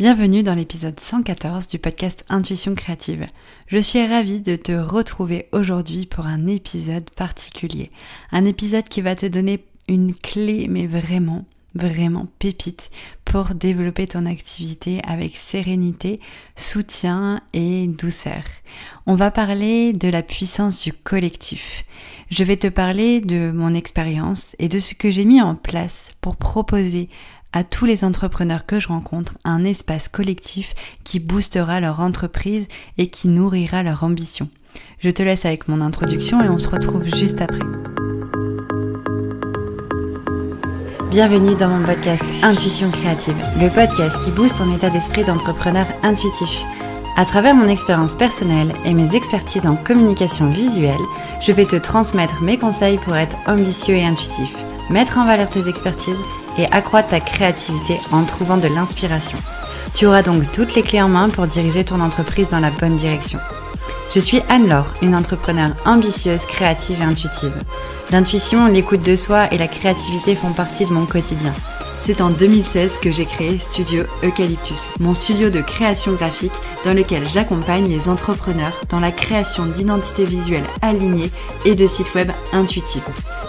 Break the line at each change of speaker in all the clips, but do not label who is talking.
Bienvenue dans l'épisode 114 du podcast Intuition créative. Je suis ravie de te retrouver aujourd'hui pour un épisode particulier. Un épisode qui va te donner une clé, mais vraiment pépite pour développer ton activité avec sérénité, soutien et douceur. On va parler de la puissance du collectif. Je vais te parler de mon expérience et de ce que j'ai mis en place pour proposer à tous les entrepreneurs que je rencontre un espace collectif qui boostera leur entreprise et qui nourrira leur ambition. Je te laisse avec mon introduction et on se retrouve juste après. Bienvenue dans mon podcast Intuition créative, le podcast qui booste ton état d'esprit d'entrepreneur intuitif. À travers mon expérience personnelle et mes expertises en communication visuelle, je vais te transmettre mes conseils pour être ambitieux et intuitif, mettre en valeur tes expertises et accroître ta créativité en trouvant de l'inspiration. Tu auras donc toutes les clés en main pour diriger ton entreprise dans la bonne direction. Je suis Anne-Laure, une entrepreneure ambitieuse, créative et intuitive. L'intuition, l'écoute de soi et la créativité font partie de mon quotidien. C'est en 2016 que j'ai créé Studio Eucalyptus, mon studio de création graphique dans lequel j'accompagne les entrepreneurs dans la création d'identités visuelles alignées et de sites web intuitifs.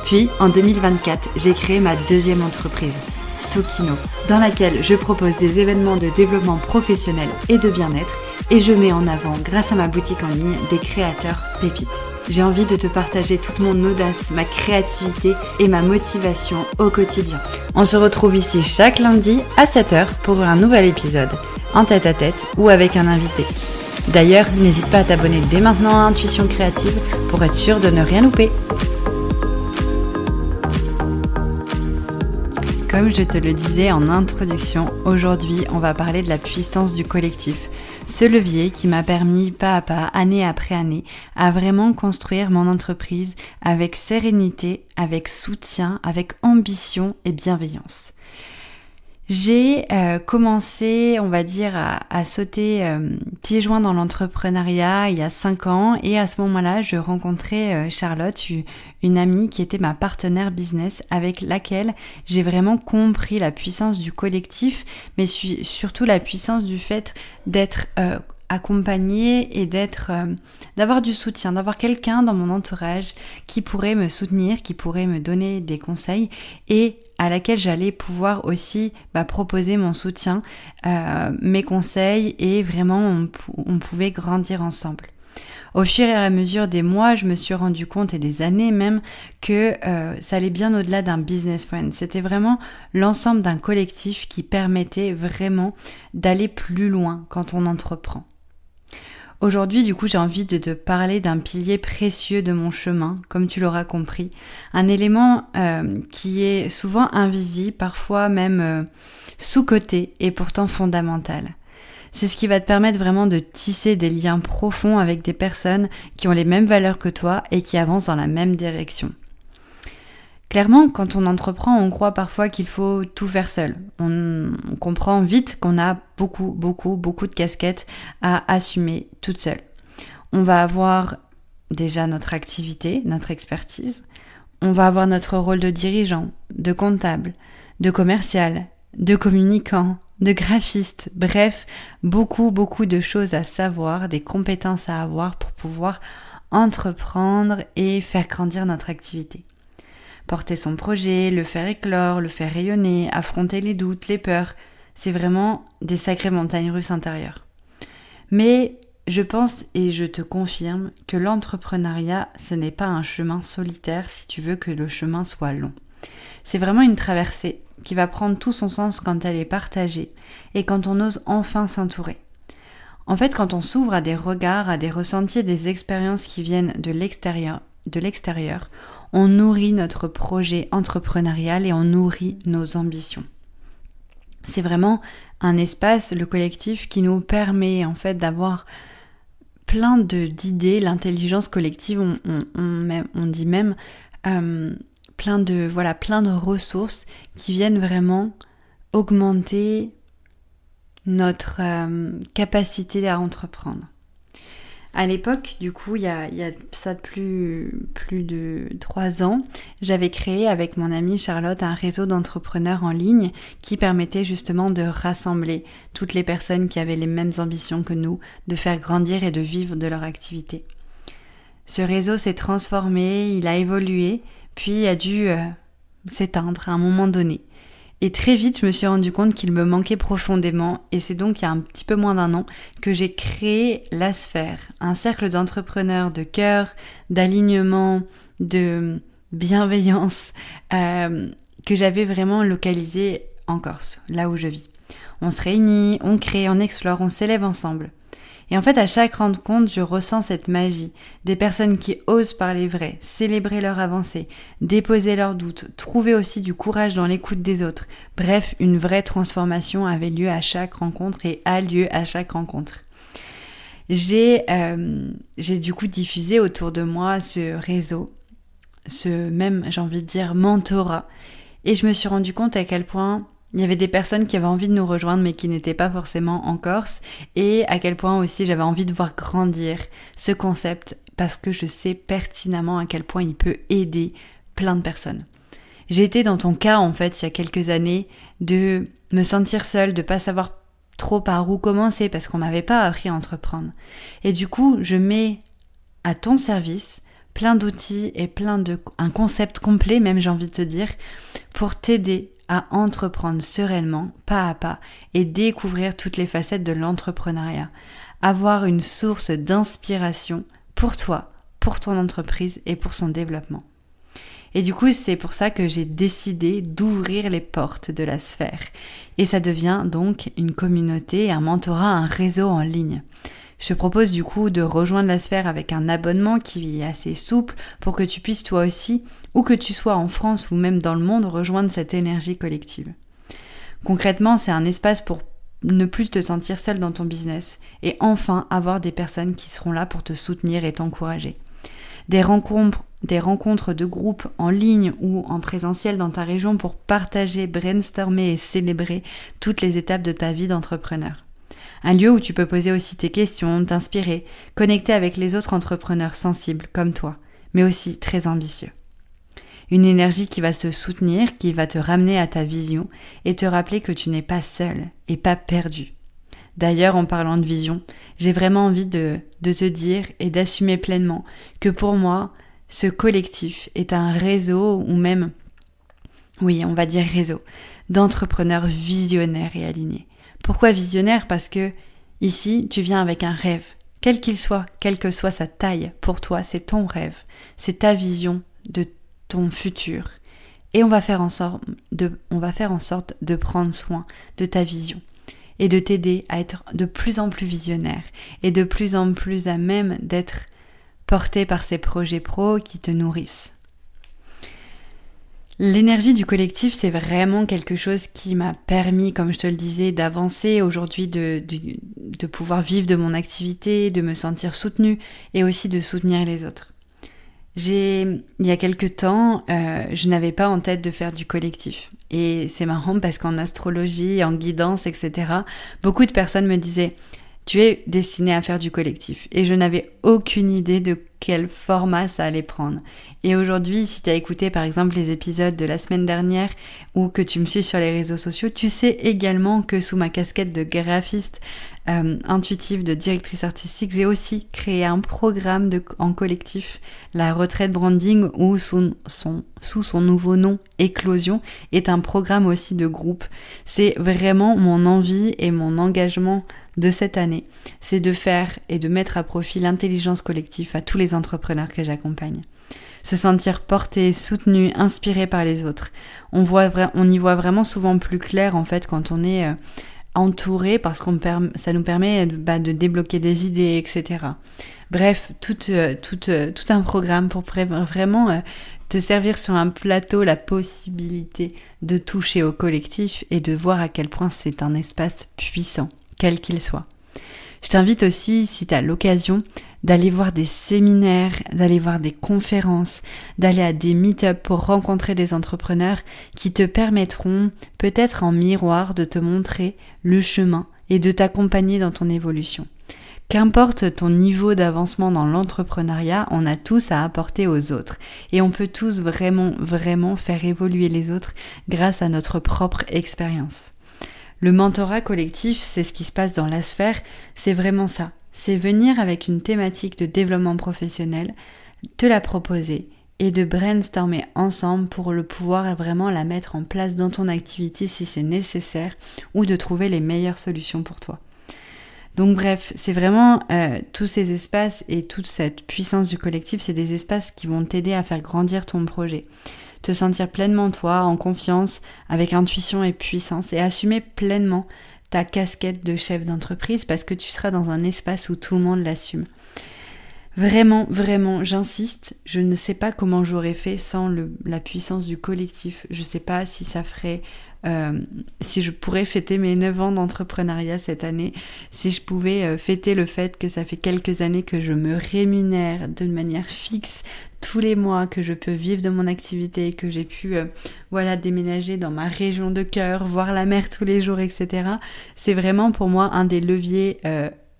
Puis, en 2024, j'ai créé ma deuxième entreprise, Sokino, dans laquelle je propose des événements de développement professionnel et de bien-être et je mets en avant, grâce à ma boutique en ligne, des créateurs pépites. J'ai envie de te partager toute mon audace, ma créativité et ma motivation au quotidien. On se retrouve ici chaque lundi à 7h pour un nouvel épisode, en tête-à-tête ou avec un invité. D'ailleurs, n'hésite pas à t'abonner dès maintenant à Intuition Créative pour être sûr de ne rien louper. Comme je te le disais en introduction, aujourd'hui on va parler de la puissance du collectif. Ce levier qui m'a permis pas à pas, année après année, à vraiment construire mon entreprise avec sérénité, avec soutien, avec ambition et bienveillance. J'ai commencé, on va dire, à sauter pieds joints dans l'entrepreneuriat il y a 5 ans et à ce moment-là, je rencontrais Charlotte, une amie qui était ma partenaire business avec laquelle j'ai vraiment compris la puissance du collectif, mais surtout la puissance du fait d'être accompagnée et d'avoir du soutien, d'avoir quelqu'un dans mon entourage qui pourrait me soutenir, qui pourrait me donner des conseils et à laquelle j'allais pouvoir aussi proposer mon soutien, mes conseils et vraiment on pouvait grandir ensemble. Au fur et à mesure des mois, je me suis rendu compte, et des années même, que ça allait bien au-delà d'un business friend. C'était vraiment l'ensemble d'un collectif qui permettait vraiment d'aller plus loin quand on entreprend. Aujourd'hui, du coup, j'ai envie de te parler d'un pilier précieux de mon chemin, comme tu l'auras compris. Un élément qui est souvent invisible, parfois même sous-coté et pourtant fondamental. C'est ce qui va te permettre vraiment de tisser des liens profonds avec des personnes qui ont les mêmes valeurs que toi et qui avancent dans la même direction. Clairement, quand on entreprend, on croit parfois qu'il faut tout faire seul. On comprend vite qu'on a beaucoup de casquettes à assumer toute seule. On va avoir déjà notre activité, notre expertise. On va avoir notre rôle de dirigeant, de comptable, de commercial, de communicant, de graphiste. Bref, beaucoup de choses à savoir, des compétences à avoir pour pouvoir entreprendre et faire grandir notre activité. Porter son projet, le faire éclore, le faire rayonner, affronter les doutes, les peurs, c'est vraiment des sacrées montagnes russes intérieures. Mais je pense et je te confirme que l'entrepreneuriat, ce n'est pas un chemin solitaire si tu veux que le chemin soit long. C'est vraiment une traversée qui va prendre tout son sens quand elle est partagée et quand on ose enfin s'entourer. En fait, quand on s'ouvre à des regards, à des ressentis, des expériences qui viennent de l'extérieur, on nourrit notre projet entrepreneurial et on nourrit nos ambitions. C'est vraiment un espace, le collectif, qui nous permet en fait d'avoir plein d'idées, l'intelligence collective, on dit même plein de ressources qui viennent vraiment augmenter notre capacité à entreprendre. À l'époque, du coup, il y a ça de plus de 3 ans, j'avais créé avec mon amie Charlotte un réseau d'entrepreneurs en ligne qui permettait justement de rassembler toutes les personnes qui avaient les mêmes ambitions que nous, de faire grandir et de vivre de leur activité. Ce réseau s'est transformé, il a évolué, puis a dû s'éteindre à un moment donné. Et très vite, je me suis rendu compte qu'il me manquait profondément, et c'est donc il y a un petit peu moins d'1 an que j'ai créé La Sphère, un cercle d'entrepreneurs de cœur, d'alignement, de bienveillance, que j'avais vraiment localisé en Corse, là où je vis. On se réunit, on crée, on explore, on s'élève ensemble. Et en fait, à chaque rencontre, je ressens cette magie. Des personnes qui osent parler vrai, célébrer leur avancée, déposer leurs doutes, trouver aussi du courage dans l'écoute des autres. Bref, une vraie transformation avait lieu à chaque rencontre et a lieu à chaque rencontre. J'ai du coup diffusé autour de moi ce réseau, ce même, j'ai envie de dire, mentorat. Et je me suis rendu compte à quel point il y avait des personnes qui avaient envie de nous rejoindre mais qui n'étaient pas forcément en Corse, et à quel point aussi j'avais envie de voir grandir ce concept parce que je sais pertinemment à quel point il peut aider plein de personnes. J'ai été dans ton cas en fait il y a quelques années de me sentir seule, de pas savoir trop par où commencer parce qu'on m'avait pas appris à entreprendre. Et du coup, je mets à ton service plein d'outils et un concept complet même j'ai envie de te dire pour t'aider à entreprendre sereinement, pas à pas, et découvrir toutes les facettes de l'entrepreneuriat. Avoir une source d'inspiration pour toi, pour ton entreprise et pour son développement. Et du coup, c'est pour ça que j'ai décidé d'ouvrir les portes de La Sphère. Et ça devient donc une communauté, un mentorat, un réseau en ligne. Je te propose du coup de rejoindre La Sphère avec un abonnement qui est assez souple pour que tu puisses toi aussi, où que tu sois en France ou même dans le monde, rejoindre cette énergie collective. Concrètement, c'est un espace pour ne plus te sentir seul dans ton business et enfin avoir des personnes qui seront là pour te soutenir et t'encourager. Des rencontres de groupe en ligne ou en présentiel dans ta région pour partager, brainstormer et célébrer toutes les étapes de ta vie d'entrepreneur. Un lieu où tu peux poser aussi tes questions, t'inspirer, connecter avec les autres entrepreneurs sensibles comme toi, mais aussi très ambitieux. Une énergie qui va se soutenir, qui va te ramener à ta vision et te rappeler que tu n'es pas seul et pas perdu. D'ailleurs, en parlant de vision, j'ai vraiment envie de te dire et d'assumer pleinement que pour moi, ce collectif est un réseau ou même, oui, on va dire réseau, d'entrepreneurs visionnaires et alignés. Pourquoi visionnaire ? Parce que ici, tu viens avec un rêve, quel qu'il soit, quelle que soit sa taille. Pour toi, c'est ton rêve, c'est ta vision de ton futur. Et on va faire en sorte de prendre soin de ta vision et de t'aider à être de plus en plus visionnaire et de plus en plus à même d'être porté par ces projets pro qui te nourrissent. L'énergie du collectif, c'est vraiment quelque chose qui m'a permis, comme je te le disais, d'avancer aujourd'hui, de pouvoir vivre de mon activité, de me sentir soutenue et aussi de soutenir les autres. Il y a quelques temps, je n'avais pas en tête de faire du collectif. Et c'est marrant parce qu'en astrologie, en guidance, etc., beaucoup de personnes me disaient « Tu es destinée à faire du collectif ». Et je n'avais aucune idée de quel format ça allait prendre. Et aujourd'hui, si tu as écouté par exemple les épisodes de la semaine dernière ou que tu me suis sur les réseaux sociaux, tu sais également que sous ma casquette de graphiste intuitive, de directrice artistique, j'ai aussi créé un programme en collectif, la retraite branding, ou sous son nouveau nom, Éclosion, est un programme aussi de groupe. C'est vraiment mon envie et mon engagement de cette année, c'est de faire et de mettre à profit l'intelligence collective à tous les entrepreneurs que j'accompagne. Se sentir porté, soutenu, inspiré par les autres. On y voit vraiment souvent plus clair en fait quand on est entouré parce ça nous permet de débloquer des idées, etc. Bref, tout un programme pour vraiment te servir sur un plateau la possibilité de toucher au collectif et de voir à quel point c'est un espace puissant, quel qu'il soit. Je t'invite aussi, si tu as l'occasion, d'aller voir des séminaires, d'aller voir des conférences, d'aller à des meet-up pour rencontrer des entrepreneurs qui te permettront, peut-être en miroir, de te montrer le chemin et de t'accompagner dans ton évolution. Qu'importe ton niveau d'avancement dans l'entrepreneuriat, on a tous à apporter aux autres. Et on peut tous vraiment faire évoluer les autres grâce à notre propre expérience. Le mentorat collectif, c'est ce qui se passe dans la sphère, c'est vraiment ça. C'est venir avec une thématique de développement professionnel, te la proposer et de brainstormer ensemble pour le pouvoir vraiment la mettre en place dans ton activité si c'est nécessaire ou de trouver les meilleures solutions pour toi. Donc bref, c'est vraiment tous ces espaces et toute cette puissance du collectif, c'est des espaces qui vont t'aider à faire grandir ton projet. Te sentir pleinement toi, en confiance, avec intuition et puissance et assumer pleinement ta casquette de chef d'entreprise parce que tu seras dans un espace où tout le monde l'assume. Vraiment, j'insiste, je ne sais pas comment j'aurais fait sans la puissance du collectif. Je ne sais pas si ça ferait... si je pourrais fêter mes 9 ans d'entrepreneuriat cette année, si je pouvais fêter le fait que ça fait quelques années que je me rémunère de manière fixe tous les mois, que je peux vivre de mon activité, que j'ai pu déménager dans ma région de cœur, voir la mer tous les jours, etc. C'est vraiment pour moi un des leviers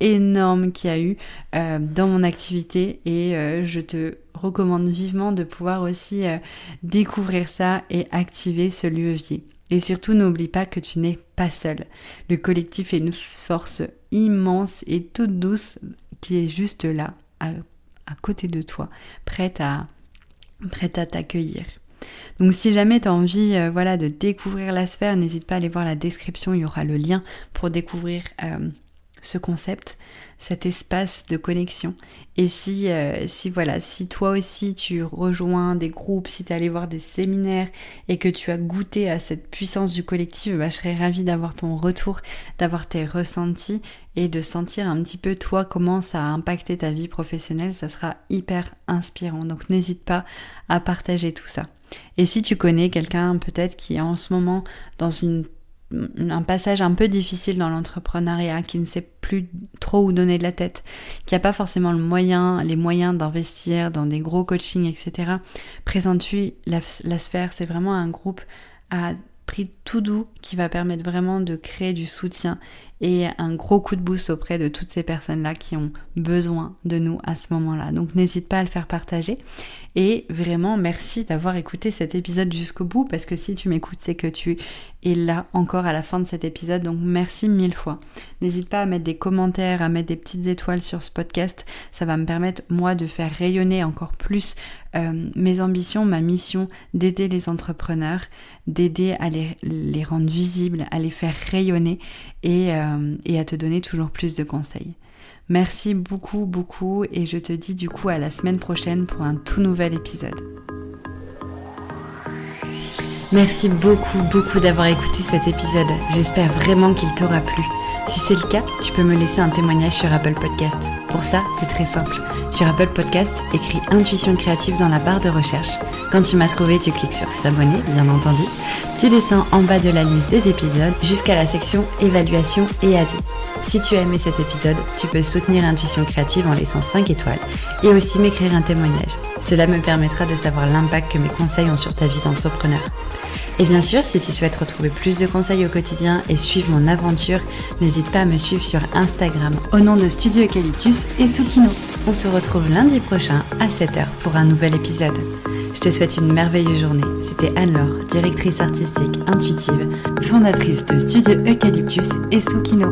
énorme qu'il y a eu dans mon activité et je te recommande vivement de pouvoir aussi découvrir ça et activer ce levier. Et surtout, n'oublie pas que tu n'es pas seul. Le collectif est une force immense et toute douce qui est juste là, à côté de toi, prête à t'accueillir. Donc si jamais tu as envie de découvrir la sphère, n'hésite pas à aller voir la description, il y aura le lien pour découvrir ce concept, cet espace de connexion. Et si toi aussi tu rejoins des groupes, si tu es allé voir des séminaires et que tu as goûté à cette puissance du collectif, je serais ravie d'avoir ton retour, d'avoir tes ressentis et de sentir un petit peu toi comment ça a impacté ta vie professionnelle. Ça sera hyper inspirant. Donc n'hésite pas à partager tout ça. Et si tu connais quelqu'un peut-être qui est en ce moment dans un passage un peu difficile dans l'entrepreneuriat, qui ne sait plus trop où donner de la tête, qui n'a pas forcément les moyens d'investir dans des gros coachings, etc. Présente-lui la sphère, c'est vraiment un groupe à prix tout doux qui va permettre vraiment de créer du soutien et un gros coup de boost auprès de toutes ces personnes-là qui ont besoin de nous à ce moment-là. Donc n'hésite pas à le faire partager. Et vraiment, merci d'avoir écouté cet épisode jusqu'au bout, parce que si tu m'écoutes, c'est que tu es là encore à la fin de cet épisode. Donc merci 1000 fois. N'hésite pas à mettre des commentaires, à mettre des petites étoiles sur ce podcast. Ça va me permettre, moi, de faire rayonner encore plus mes ambitions, ma mission d'aider les entrepreneurs, d'aider à les rendre visibles, à les faire rayonner et à te donner toujours plus de conseils. Merci beaucoup et je te dis du coup à la semaine prochaine pour un tout nouvel épisode. Merci beaucoup d'avoir écouté cet épisode. J'espère vraiment qu'il t'aura plu. Si c'est le cas, tu peux me laisser un témoignage sur Apple Podcast. Pour ça, c'est très simple. Sur Apple Podcast, écris Intuition créative dans la barre de recherche. Quand tu m'as trouvé, tu cliques sur s'abonner, bien entendu. Tu descends en bas de la liste des épisodes jusqu'à la section évaluation et avis. Si tu as aimé cet épisode, tu peux soutenir Intuition créative en laissant 5 étoiles et aussi m'écrire un témoignage. Cela me permettra de savoir l'impact que mes conseils ont sur ta vie d'entrepreneur. Et bien sûr, si tu souhaites retrouver plus de conseils au quotidien et suivre mon aventure, n'hésite pas à me suivre sur Instagram au nom de Studio Eucalyptus et Soukino. On se retrouve lundi prochain à 7h pour un nouvel épisode. Je te souhaite une merveilleuse journée. C'était Anne-Laure, directrice artistique intuitive, fondatrice de Studio Eucalyptus et Soukino.